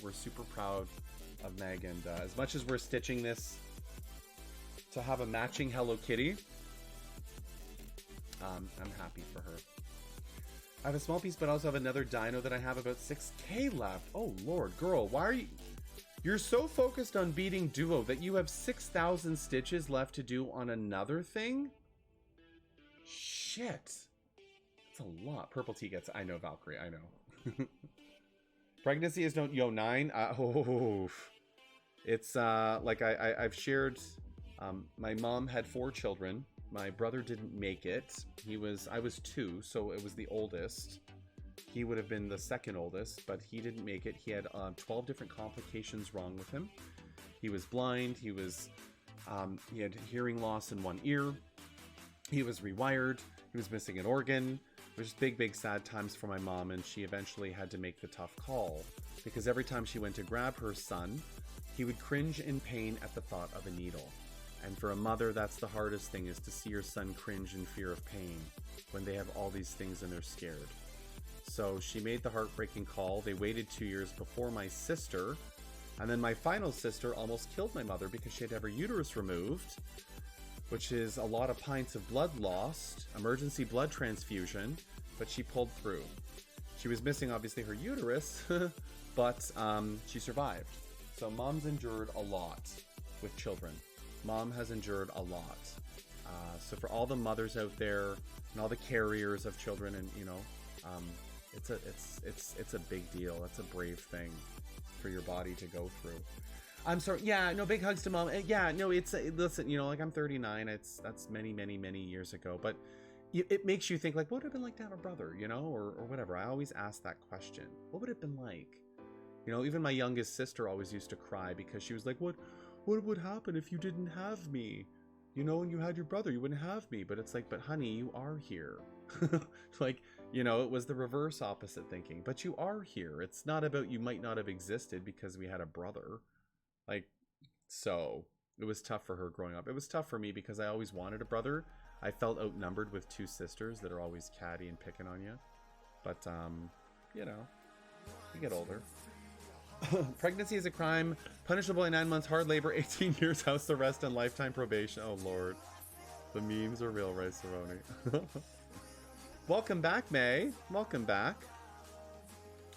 We're super proud of Meg, and as much as we're stitching this to have a matching Hello Kitty, I'm happy for her. I have a small piece, but I also have another dino that I have about 6k left. Oh lord, girl, why are you... You're so focused on beating Duo that you have 6,000 stitches left to do on another thing? Shit. That's a lot. Purple Tea gets... I know, Valkyrie, I know. Pregnancy is no... Yo, 9? It's, like I've shared... my mom had 4 children. My brother didn't make it. I was 2, so it was the oldest. He would have been the second oldest, but he didn't make it. He had 12 different complications wrong with him. He was blind. He had hearing loss in one ear. He was rewired. He was missing an organ. It was just big sad times for my mom, and she eventually had to make the tough call because every time she went to grab her son, he would cringe in pain at the thought of a needle. And for a mother, that's the hardest thing, is to see your son cringe in fear of pain when they have all these things and they're scared. So she made the heartbreaking call. They waited 2 years before my sister. And then my final sister almost killed my mother because she had to have her uterus removed, which is a lot of pints of blood lost, emergency blood transfusion, but she pulled through. She was missing, obviously, her uterus, but she survived. So mom's endured a lot with children. Mom has endured a lot. So for all the mothers out there and all the carriers of children, and it's a big deal. It's a brave thing for your body to go through. I'm sorry. Yeah, no, big hugs to mom. Yeah, no, listen, like I'm 39. That's many years ago, but it makes you think, like, what would it have been like to have a brother, or whatever. I always ask that question. What would it have been like? Even my youngest sister always used to cry because she was like, what would happen if you didn't have me? And you had your brother, you wouldn't have me. But it's like, but honey, you are here. Like, it was the reverse opposite thinking. But you are here. It's not about you might not have existed because we had a brother. Like, so it was tough for her growing up. It was tough for me because I always wanted a brother. I felt outnumbered with 2 sisters that are always catty and picking on you. But, you get older. Pregnancy is a crime, punishable by 9 months, hard labor, 18 years house arrest, and lifetime probation. Oh lord, the memes are real, right, Cerrone? Welcome back, May. Welcome back.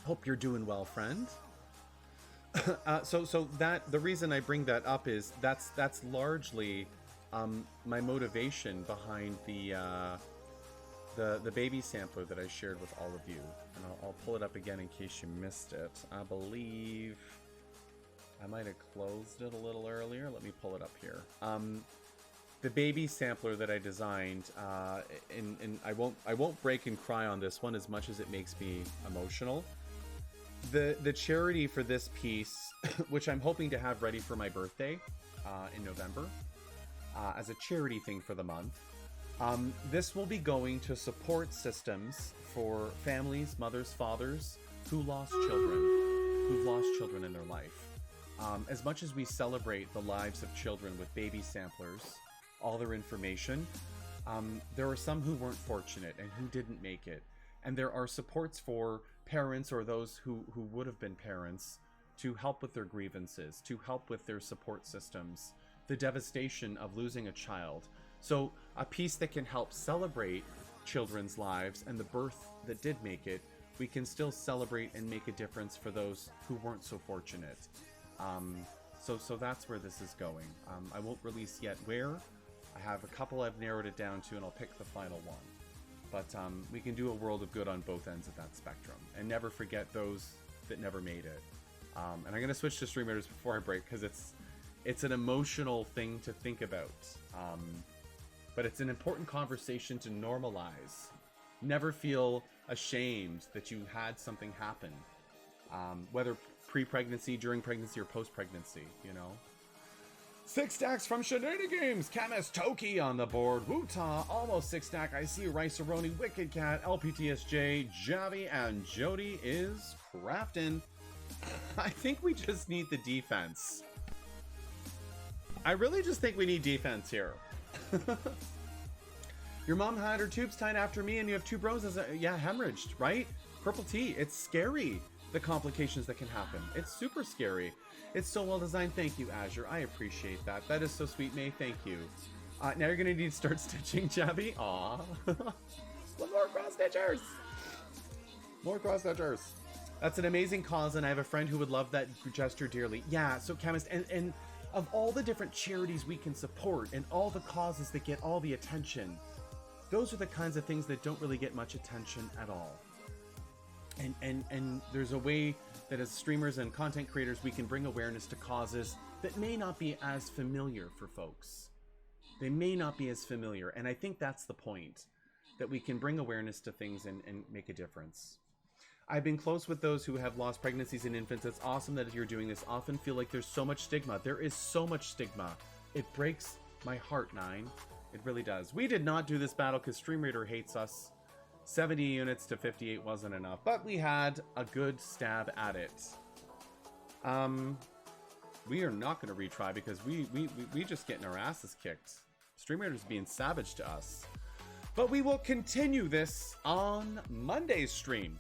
Hope you're doing well, friend. So that the reason I bring that up is that's largely my motivation behind the baby sampler that I shared with all of you, and I'll pull it up again in case you missed it. I believe I might have closed it a little earlier. Let me pull it up here. The baby sampler that I designed, and I won't break and cry on this one as much as it makes me emotional. The charity for this piece, which I'm hoping to have ready for my birthday in November, as a charity thing for the month. This will be going to support systems for families, mothers, fathers who've lost children in their life. As much as we celebrate the lives of children with baby samplers, all their information, there are some who weren't fortunate and who didn't make it. And there are supports for parents or those who would have been parents to help with their grievances, to help with their support systems, the devastation of losing a child. So a piece that can help celebrate children's lives and the birth that did make it, we can still celebrate and make a difference for those who weren't so fortunate. So that's where this is going. I won't release yet where. I have a couple I've narrowed it down to, and I'll pick the final one. But we can do a world of good on both ends of that spectrum, and never forget those that never made it. And I'm going to switch to Stream Raiders before I break, because it's an emotional thing to think about. But it's an important conversation to normalize. Never feel ashamed that you had something happen. Whether pre-pregnancy, during pregnancy, or post-pregnancy, 6 stacks from Shenanigans! Camus Toki on the board. Wuta, almost 6 stack. I see Rice-A-Roni, Wicked Cat, LPTSJ, Javi, and Jody is crafting. I think we just need the defense. I really just think we need defense here. Your mom had her tubes tied after me, and you have 2 bros as yeah, hemorrhaged, right? Purple tea. It's scary. the complications that can happen. It's super scary. It's so well designed. Thank you, Azure. I appreciate that. That is so sweet, May. Thank you. Now you're gonna need to start stitching, Jabby. Aw. More cross stitchers. More cross stitchers. That's an amazing cause, and I have a friend who would love that gesture dearly. Yeah, so Chemist, and of all the different charities we can support and all the causes that get all the attention, those are the kinds of things that don't really get much attention at all. And there's a way that as streamers and content creators, we can bring awareness to causes that may not be as familiar for folks. They may not be as familiar, and I think that's the point, that we can bring awareness to things and make a difference. I've been close with those who have lost pregnancies in infants. It's awesome that you're doing this. Often feel like there's so much stigma. There is so much stigma. It breaks my heart, Nine. It really does. We did not do this battle because Stream Reader hates us. 70 units to 58 wasn't enough, but we had a good stab at it. We are not going to retry because we just getting our asses kicked. Stream Reader's being savage to us. But we will continue this on Monday's stream.